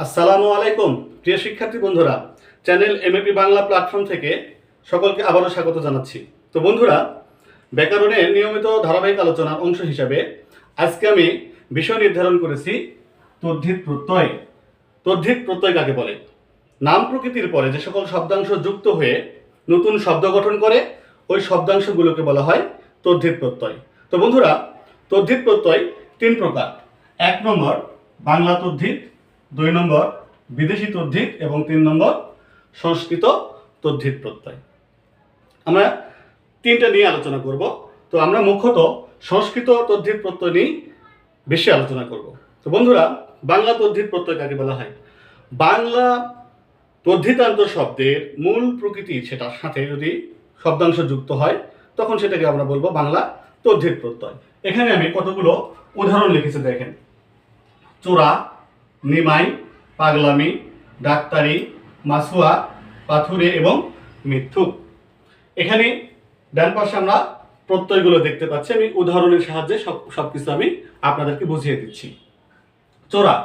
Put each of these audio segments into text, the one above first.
আসসালামু আলাইকুম প্রিয় শিক্ষার্থী বন্ধুরা, চ্যানেল এমএপি বাংলা প্ল্যাটফর্ম থেকে সকলকে আবারও স্বাগত জানাচ্ছি। তো বন্ধুরা, ব্যাকরণের নিয়মিত ধারাবাহিক আলোচনার অংশ হিসাবে আজকে আমি বিষয় নির্ধারণ করেছি তদ্ধিত প্রত্যয়। তদ্ধিত প্রত্যয় কাকে বলে? নাম প্রকৃতির পরে যে সকল শব্দাংশ যুক্ত হয়ে নতুন শব্দ গঠন করে ওই শব্দাংশগুলোকে বলা হয় তদ্ধিত প্রত্যয়। তো বন্ধুরা, তদ্ধিত প্রত্যয় তিন প্রকার। 1 নম্বর বাংলা তদ্ধিত, 2 নম্বর বিদেশি তদ্ধিত এবং 3 নম্বর সংস্কৃত তদ্ধিত প্রত্যয়। আমরা তিনটা নিয়ে আলোচনা করব। তো আমরা মুখ্যত সংস্কৃত তদ্ধিত প্রত্যয় নিয়ে বেশি আলোচনা করব। তো বন্ধুরা, বাংলা তদ্ধিত প্রত্যয় কাকে বলা হয়? বাংলা তদ্ধিতান্ত শব্দের মূল প্রকৃতি সেটার সাথে যদি শব্দাংশ যুক্ত হয় তখন সেটাকে আমরা বলবো বাংলা তদ্ধিত প্রত্যয়। এখানে আমি কতগুলো উদাহরণ লিখেছি দেখেন। চোরা, নিমাই, পাগলামি, ডাক্তারি, মাসুয়া, পাথুরে এবং মিথ্যুক। এখানে ডান পাশে আমরা প্রত্যয়গুলো দেখতে পাচ্ছি। আমি উদাহরণের সাহায্যে সবকিছু আমি আপনাদেরকে বুঝিয়ে দিচ্ছি। চোরা,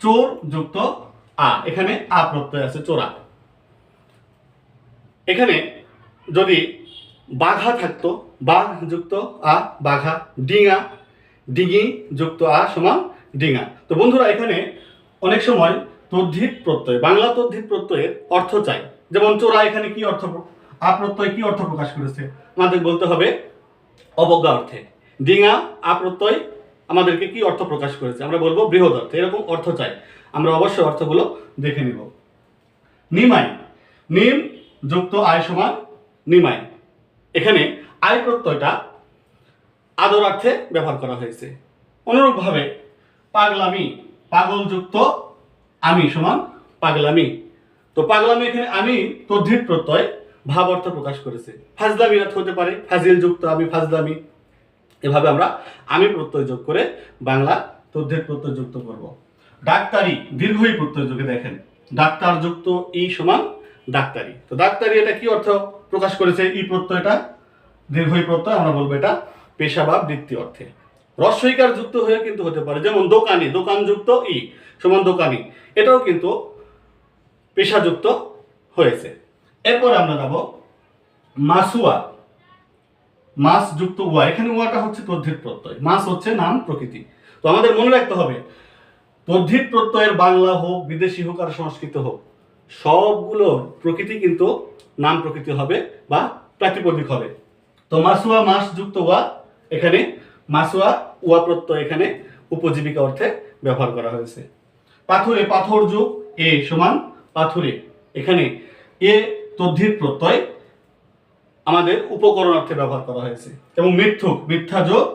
চোর যুক্ত আ, এখানে আ প্রত্যয় আছে চোরা। এখানে যদি বাঘা থাকতো, বাঘ যুক্ত আ বাঘা। ডিঙা, ডিঙি যুক্ত আ সমান ডিঙা। তো বন্ধুরা, এখানে অনেক সময় তদ্ধিত প্রত্যয়, বাংলা তদ্ধিত প্রত্যয়ের অর্থ চাই। যেমন চোরা, এখানে কি অর্থ, আ প্রত্যয় কি অর্থ প্রকাশ করেছে? আমাদের বলতে হবে অবজ্ঞা অর্থে। ডিঙা, আ প্রত্যয় আমাদেরকে কি অর্থ প্রকাশ করেছে? আমরা বলবো বৃহৎ অর্থে। এরকম অর্থ চাই, আমরা অবশ্যই অর্থগুলো দেখে নিব। নিমাই, নিম যুক্ত আয় সমান নিমাই। এখানে আয় প্রত্যয়টা আদরার্থে ব্যবহার করা হয়েছে। অনুরূপভাবে পাগলামি, পাগল যুক্ত আমি সমান পাগলামি। তো পাগলামি, এখানে আমি তদ্ধিত প্রত্যয় ভাব অর্থ প্রকাশ করেছে। ফাজলামি অর্থ হতে পারে ফাজিল যুক্ত আমি ফাজলামি। এভাবে আমরা আমি প্রত্যয় যোগ করে বাংলা তদ্ধিত প্রত্যয় যুক্ত করব। ডাক্তারি, দীর্ঘই প্রত্যয় যোগে দেখেন, ডাক্তার যুক্ত ই সমান ডাক্তারি। তো ডাক্তারি, এটা কি অর্থ প্রকাশ করেছে? ই প্রত্যয়টা দীর্ঘই প্রত্যয়, আমরা বলবো এটা পেশা বা বৃত্তি অর্থে। রস্বইকার যুক্ত হয়ে কিন্তু হতে পারে, যেমন দোকানি, দোকান যুক্ত ই সমান দোকানি, এটাও কিন্তু পেশাযুক্ত হয়েছে। এরপরে আমরা যাব মাসুয়া, মাস যুক্ত ওয়া। এখানে ওয়াটা হচ্ছে তদ্ধিত প্রত্যয়, মাস হচ্ছে নাম প্রকৃতি। তো আমাদের মনে রাখতে হবে, তদ্ধিত প্রত্যয়ের বাংলা হোক, বিদেশি হোক আর সংস্কৃত হোক, সবগুলোর প্রকৃতি কিন্তু নাম প্রকৃতি হবে বা প্রাতিপদিক হবে। তো মাসুয়া, মাস যুক্ত ওয়া, এখানে মাসুয়া ওয়া প্রত্যয় এখানে উপজীবিকা অর্থে ব্যবহার করা হয়েছে। পাথুরে, পাথর যোগ এ সমান পাথুরে। এখানে এ তদ্ধিত প্রত্যয় আমাদের উপকরণ অর্থে ব্যবহার করা হয়েছে। এবং মিথ্যুক, মিথ্যা যোগ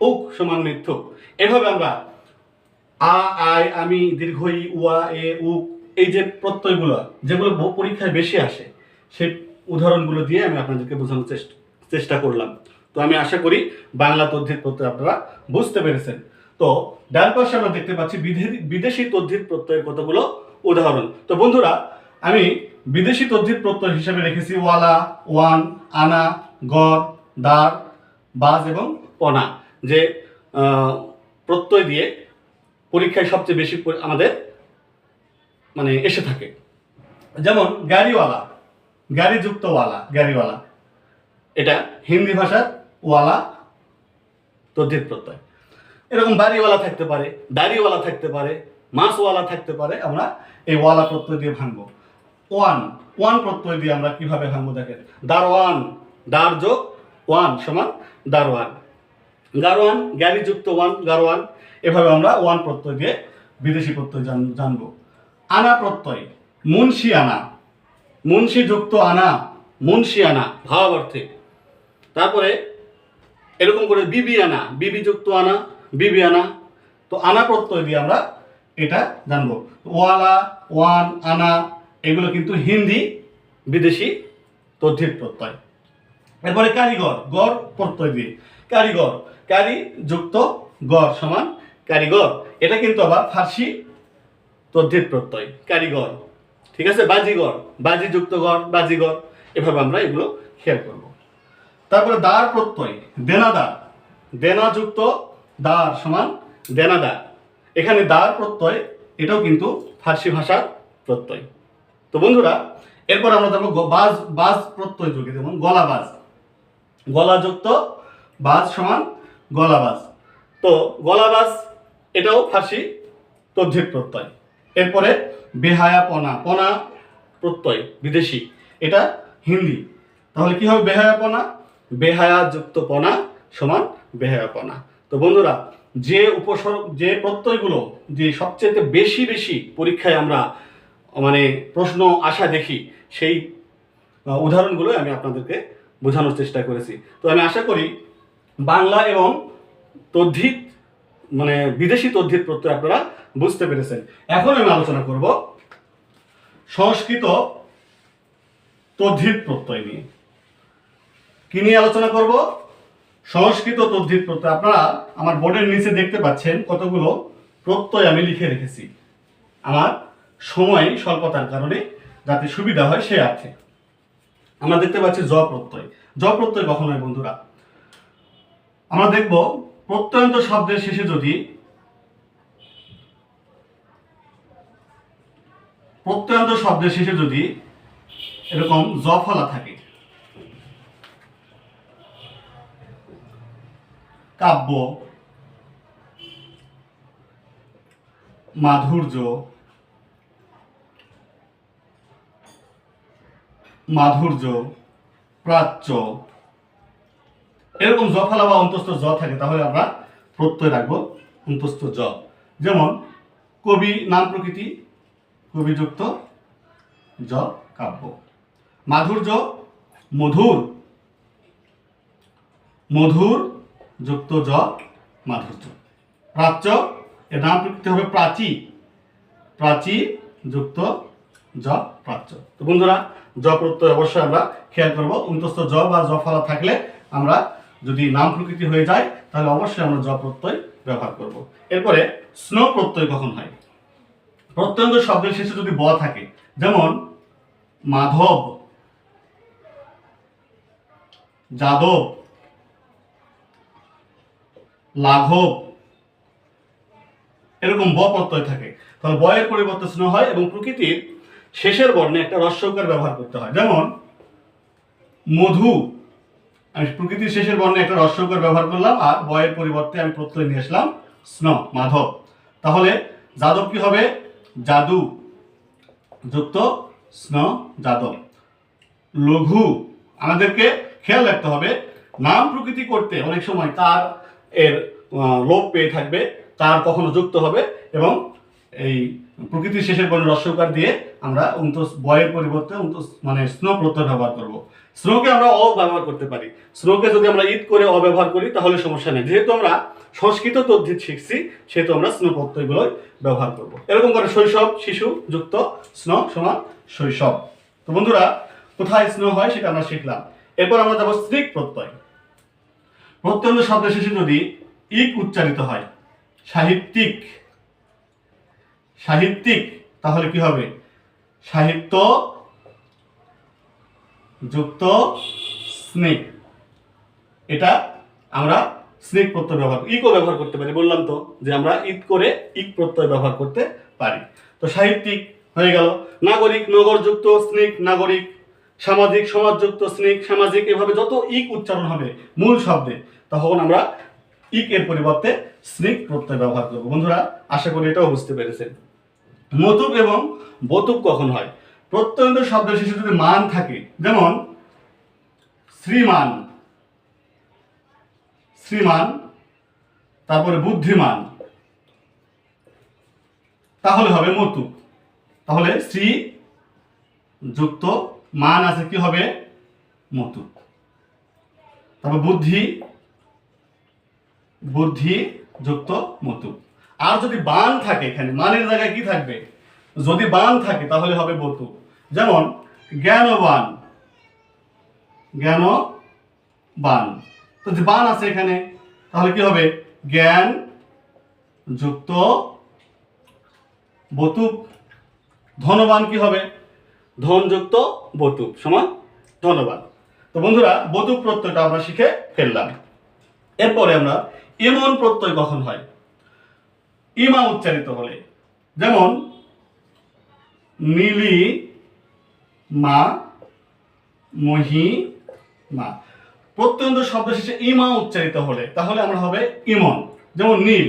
উক সমান মিথ্যুক। এভাবে আমরা আ, আয়, আমি, দীর্ঘই, উয়া, এ, উক, এই যে প্রত্যয়গুলো যেগুলো পরীক্ষায় বেশি আসে, সেই উদাহরণগুলো দিয়ে আমি আপনাদেরকে বোঝানোর চেষ্টা করলাম। তো আমি আশা করি বাংলা তদ্ধিত প্রত্যয় আপনারা বুঝতে পেরেছেন। তো ডান পাশে আমরা দেখতে পাচ্ছি বিদেশি তদ্ধিত প্রত্যয়ের কতগুলো উদাহরণ। তো বন্ধুরা, আমি বিদেশি তদ্ধিত প্রত্যয় হিসেবে রেখেছি ওয়ালা, ওয়ান, আনা, গড়, দাঁড়, বাজ এবং পনা, যে প্রত্যয় দিয়ে পরীক্ষায় সবচেয়ে বেশি আমাদের এসে থাকে। যেমন গাড়িওয়ালা, গাড়ি যুক্ত ওয়ালা, গাড়িওয়ালা, এটা হিন্দি ভাষার ওয়ালা তদ্ধিত প্রত্যয়। এরকম বাড়িওয়ালা থাকতে পারে, দাড়িওয়ালা থাকতে পারে, মাছওয়ালা থাকতে পারে। আমরা এই ওয়ালা প্রত্যয় দিয়ে ভাঙবো। ওয়ান, ওয়ান প্রত্যয় দিয়ে আমরা কিভাবে ভাঙবো দেখেন। দারোয়ান, দার যোগ ওয়ান সমান দারোয়ান। গারোয়ান, গাড়ি যুক্ত ওয়ান, গারোয়ান। এভাবে আমরা ওয়ান প্রত্যয় দিয়ে বিদেশি প্রত্যয় জানবো। আনা প্রত্যয়, মুন্সি আনা, মুন্সি যুক্ত আনা, মুন্সি আনা ভাব অর্থে। তারপরে এরকম করে বিবি আনা, বিবি যুক্ত আনা, বিবি আনা। তো আনা প্রত্যয় দিয়ে আমরা এটা জানবো। ওয়ালা, ওয়ান, আনা এগুলো কিন্তু হিন্দি বিদেশি তদ্ধিত প্রত্যয়। এরপরে কারিগর, গড় প্রত্যয় দিয়ে কারিগর, কারি যুক্ত গড় সমান কারিগর। এটা কিন্তু আবার ফার্সি তদ্ধিত প্রত্যয়, কারিগর। ঠিক আছে। বাজিগর, বাজি যুক্ত গড়, বাজিগর। এভাবে আমরা এগুলো খেয়াল করব। তারপরে দাঁড় প্রত্যয়, দেনাদার, দেনা যুক্ত দাঁড় সমান দেনাদার। এখানে দাঁড় প্রত্যয় এটাও কিন্তু ফার্সি ভাষার প্রত্যয়। তো বন্ধুরা এরপর আমরা দেখবো বাজ বাজ প্রত্যয় যুগে, যেমন গলাবাজ, গলাযুক্ত বাজ সমান গলাবাজ। তো গলাবাজ এটাও ফার্সি তদ্ধিত প্রত্যয়। এরপরে বেহায়াপনা, পনা প্রত্যয় বিদেশি, এটা হিন্দি। তাহলে কি হবে বেহায়াপনা? বেহায়া যুক্ত পনা সমান বেহায়াপনা। তো বন্ধুরা যে উপসর্গ, যে প্রত্যয়গুলো যে সবচেয়ে বেশি বেশি পরীক্ষায় আমরা মানে প্রশ্ন আসা দেখি, সেই উদাহরণগুলো আমি আপনাদেরকে বোঝানোর চেষ্টা করেছি। তো আমি আশা করি বাংলা এবং তদ্ধিত মানে বিদেশি তদ্ধিত প্রত্যয় আপনারা বুঝতে পেরেছেন। এখন আমি আলোচনা করব সংস্কৃত তদ্ধিত প্রত্যয় নিয়ে। কি নিয়ে আলোচনা করব? সংস্কৃত তদ্ধিত প্রত্যয়। আপনারা আমার বোর্ডের নিচে দেখতে পাচ্ছেন কতগুলো প্রত্যয় আমি লিখে রেখেছি, আমার সময় স্বল্পতার কারণে যাতে সুবিধা হয় সেই অর্থে। আমরা দেখতে পাচ্ছি জ প্রত্যয়। জ প্রত্যয় কখন হয় বন্ধুরা? আমরা দেখব প্রত্যয়ন্ত শব্দের শেষে যদি এরকম জ ফলা থাকে, কাব্য, মাধুর্য, প্রাচ্য, এরকম জ ফলা বা অন্তস্থ জ থাকে, তাহলে আমরা প্রত্যয় রাখবো অন্তস্থ জ। যেমন কবি নাম প্রকৃতি, কবিযুক্ত জ কাব্য। মাধুর্য মধুর যুক্ত জ মাধুর্য। প্রাচ্য এর নাম প্রকৃতি হবে প্রাচী যুক্ত জ প্রাচ্য। তো বন্ধুরা জ প্রত্যয় অবশ্যই আমরা খেয়াল করব। অন্তস্থ জ বা জ ফলা থাকলে আমরা যদি নাম প্রকৃতি হয়ে যায় তাহলে অবশ্যই আমরা জ প্রত্যয় ব্যবহার করব। এরপরে স্ন প্রত্যয় কখন হয়? প্রত্যয়ন্ত শব্দের শেষে যদি ব থাকে, যেমন মাধব, যাদব, লাঘব, এরকম ব প্রত্যয় থাকে, তাহলে বয়ের পরিবর্তে স্ন হয় এবং প্রকৃতির শেষের বর্ণে একটা হ্রস্বকার ব্যবহার করতে হয়। যেমন মধু, আমি প্রকৃতির শেষের বর্ণে একটা হ্রস্বকার ব্যবহার করলাম আর বয়ের পরিবর্তে আমি প্রত্যয় নিয়ে আসলাম স্ন, মাধব। তাহলে যাদব কি হবে? জাদু যুক্ত স্ন যাদব। লঘু, আমাদেরকে খেয়াল রাখতে হবে নাম প্রকৃতি করতে অনেক সময় তার এর লোপ পেয়ে থাকবে, তার কখনো যুক্ত হবে এবং এই প্রকৃতির শেষের বর্ণ হ্রস্বকার দিয়ে আমরা বয়ের পরিবর্তে মানে স্ন প্রত্যয় ব্যবহার করব। স্নোকে আমরা অ ব্যবহার করতে পারি। স্নোকে যদি আমরা ঈদ করে অ ব্যবহার করি তাহলে সমস্যা নেই। যেহেতু আমরা সংস্কৃত তদ্ধিত শিখছি সেহেতু আমরা স্নো প্রত্যয়গুলো ব্যবহার করব। এরকম করে শৈশব, শিশু যুক্ত স্ন সমান শৈশব। তো বন্ধুরা কোথায় স্নো হয় সেটা আমরা শিখলাম। এরপর আমরা যাবো স্ত্রীক প্রত্যয়। প্রত্যন্ত শব্দের শেষে যদি ইক উচ্চারিত হয়, সাহিত্যিক, তাহলে কি হবে? সাহিত্য যুক্ত স্নেক, এটা আমরা স্নেক প্রত্যয় ব্যবহার, ইকও ব্যবহার করতে পারি। বললাম তো যে আমরা ঈদ করে ইক প্রত্যয় ব্যবহার করতে পারি। তো সাহিত্যিক হয়ে গেল। নাগরিক, নগর যুক্ত স্নেক নাগরিক। সামাজিক, সমাজযুক্ত স্নেক সামাজিক। এভাবে যত ইক উচ্চারণ হবে মূল শব্দে তখন আমরা ইক এর পরিবর্তে স্নেক প্রত্যয় ব্যবহার করব। বন্ধুরা আশা করি এটাও বুঝতে পেরেছেন। মতুক এবং বতুক কখন হয়? প্রত্যয়ন্ত শব্দের শেষে যদি মান থাকে, যেমন শ্রীমান, তারপরে বুদ্ধিমান, তাহলে হবে মতুক। তাহলে শ্রী যুক্ত মান আছে, কি হবে? মতুক। তারপর বুদ্ধি যুক্ত মতুক। আর যদি বান থাকে, এখানে মানের জায়গায় কি থাকবে? যদি বান থাকে তাহলে হবে বতুক। যেমন জ্ঞানবান, তো যে বান আছে এখানে তাহলে কি হবে? জ্ঞান যুক্ত বতুক। ধনবান কি হবে? ধন যুক্ত বতুক সমান ধনবান। তো বন্ধুরা বতুক প্রত্যয়টা আমরা শিখে ফেললাম। এরপরে আমরা এমন প্রত্যয় কখন হয়? ইমা উচ্চারিত হলে, যেমন নীলি মা মহিমা। প্রত্যন্ত শব্দ শেষে ইমা উচ্চারিত হলে তাহলে আমরা হবে ইমন। যেমন নীল,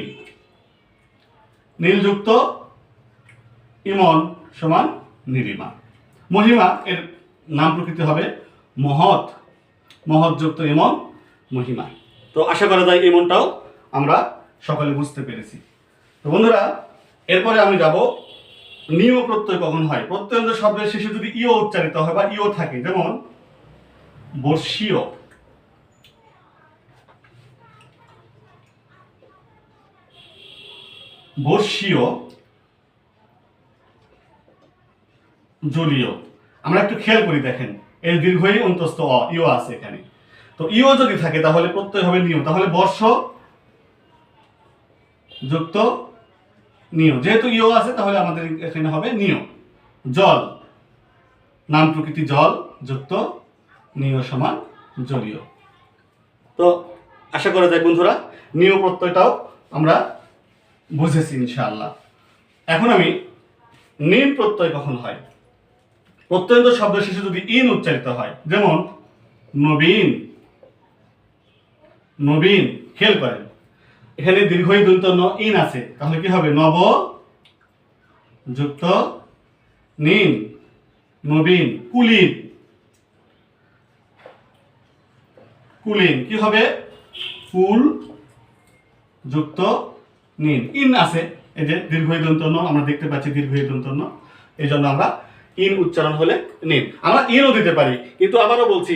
নীলযুক্ত ইমন সমান নীলিমা। মহিমা এর নাম প্রকৃতি হবে মহৎ, মহৎযুক্ত ইমন মহিমা। তো আশা করা যায় ইমনটাও আমরা সকলে বুঝতে পেরেছি। তো বন্ধুরা, এরপরে আমি যাব নিয় প্রত্যয় কখন হয়। প্রত্যন্ত শব্দের শেষে যদি ইও উচ্চারিত হয় বা ইও থাকে, যেমন বর্ষীয়, বর্ষীয়, জলীয়। আমরা একটু খেয়াল করি, দেখেন এর দীর্ঘই অন্তস্থ অ ইও আছে এখানে। তো ইও যদি থাকে তাহলে প্রত্যয় হবে নিয়। তাহলে বর্ষ যুক্ত নিয়, যেহেতু ইও আছে তাহলে আমাদের এখানে হবে নিয়। জল, নাম প্রকৃতি জল যুক্ত নিয় সমান জলীয়। তো আশা করা যায় বন্ধুরা নিয় প্রত্যয়টাও আমরা বুঝেছি ইনশাআল্লাহ। এখন আমি নিন প্রত্যয় কখন হয়। প্রত্যন্ত শব্দ শেষে যদি ইন উচ্চারিত হয়, যেমন নবীন, নবীন। খেয়াল করেন এখানে দীর্ঘই দন্ত ন ইন আছে, তাহলে কি হবে নব যুক্ত নিন, নবীন। কুলীন, কুলীন কি হবে কুল যুক্ত নিন, ইন আছে, এই যে দীর্ঘই দন্ত ন আমরা দেখতে পাচ্ছি দীর্ঘই দন্ত ন, এই জন্য আমরা ইন উচ্চারণ হলে নিন। আমরা ইনও দিতে পারি, কিন্তু আবারও বলছি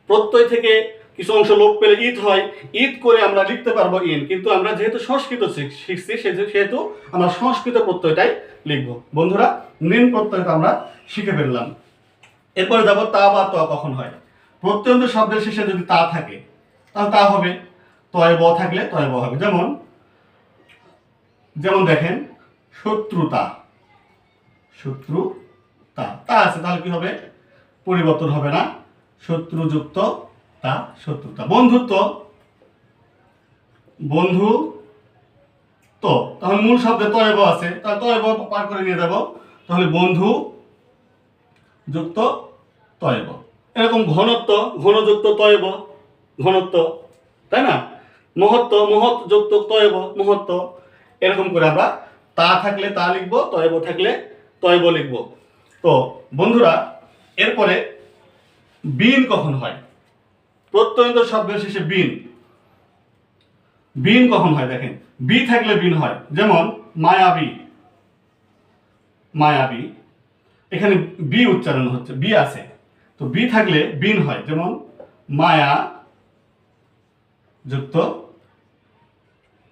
প্রত্যয় থেকে কিছু অংশ লোপ পেলে ঈদ হয়, ঈদ করে আমরা লিখতে পারবো ইন, কিন্তু আমরা যেহেতু সংস্কৃত শিখছি সেহেতু আমরা সংস্কৃত প্রত্যয়টাই লিখবো। বন্ধুরা নিন প্রত্যয়টা আমরা শিখে ফেললাম। এরপরে যাব তা বা ত কখন হয়। প্রত্যন্ত শব্দের শেষে যদি তা থাকে তাহলে তা হবে, তয় ব থাকলে তয় ব হবে। যেমন যেমন দেখেন শত্রুতা, শত্রুতা, তা আছে তাহলে কি হবে পরিবর্তন হবে না, শত্রুযুক্ত তা শত্রুতা। বন্ধুত্ব, বন্ধু তো, তাহলে মূল শব্দে তয়ব আছে, তাহলে তয়ব পার করে নিয়ে যাব, তাহলে বন্ধু যুক্ত তয়ব। এরকম ঘনত্ব, ঘনযুক্ত তয়ব, ঘনত্ব, তাই না। মহত্ব, মহৎ যুক্ত তয়ব, মহত্ব। এরকম করে আমরা তা থাকলে তা লিখবো, তয়ব থাকলে তয়ব লিখবো। তো বন্ধুরা এরপরে বিন কখন হয়। প্রত্যন্ত শব্দের শেষে বিন, বিন কখন হয় দেখেন বি থাকলে বিন হয়। যেমন মায়াবী, মায়াবী, এখানে বি উচ্চারণ হচ্ছে, বি আছে, তো বি থাকলে বিন হয়। যেমন মায়া যুক্ত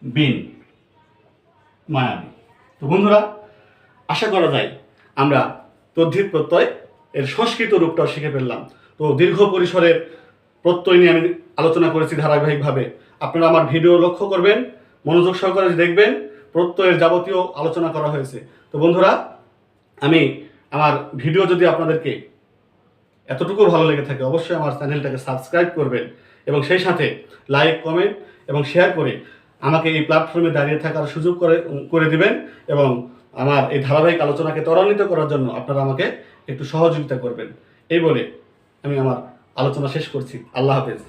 বিন, মায়াবী। তো বন্ধুরা আশা করা যায় আমরা তদ্ধিত প্রত্যয় এর সংস্কৃত রূপটাও শিখে ফেললাম। তো দীর্ঘ পরিসরের প্রত্যয় নিয়ে আমি আলোচনা করেছি ধারাবাহিকভাবে। আপনারা আমার ভিডিও লক্ষ্য করবেন, মনোযোগ সহকারে দেখবেন, প্রত্যয়ের যাবতীয় আলোচনা করা হয়েছে। তো বন্ধুরা আমি আমার ভিডিও যদি আপনাদেরকে এতটুকু ভালো লেগে থাকে অবশ্যই আমার চ্যানেলটাকে সাবস্ক্রাইব করবেন এবং সেই সাথে লাইক, কমেন্ট এবং শেয়ার করে আমাকে এই প্ল্যাটফর্মে দাঁড়িয়ে থাকার সুযোগ করে দিবেন এবং আমার এই ধারাবাহিক আলোচনাকে ত্বরান্বিত করার জন্য আপনারা আমাকে একটু সহযোগিতা করবেন। এই বলে আমি আমার আলোচনা শেষ করছি। আল্লাহ হাফেজ।